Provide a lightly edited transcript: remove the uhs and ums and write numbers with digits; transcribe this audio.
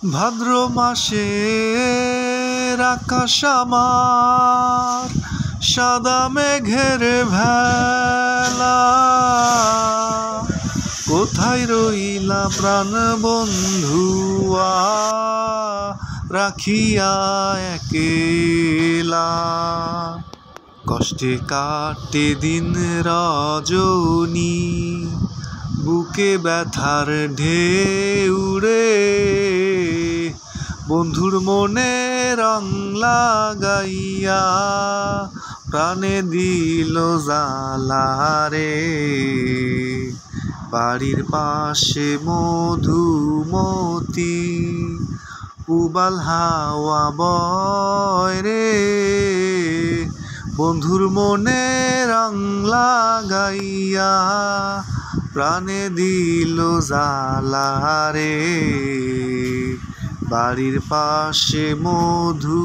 ভাদ্র মাসের আকাশ আমার সাদা মেঘের ভেলা। কোথায় রইলা প্রাণ বন্ধুয়া রাখিয়া একেলা। কষ্টে কাটে দিন রজনী, বুকে ব্যথার ঢেউ রে। বন্ধুর মনে রং লাগাইয়া প্রাণে দিল জ্বালা রে। বাড়ির পাশে মধুমতি উবাল হাওয়া বয় রে। বন্ধুর মনে রং লাগাইয়া প্রাণে দিল জ্বালা রে। বাড়ির পাশে মধুমতি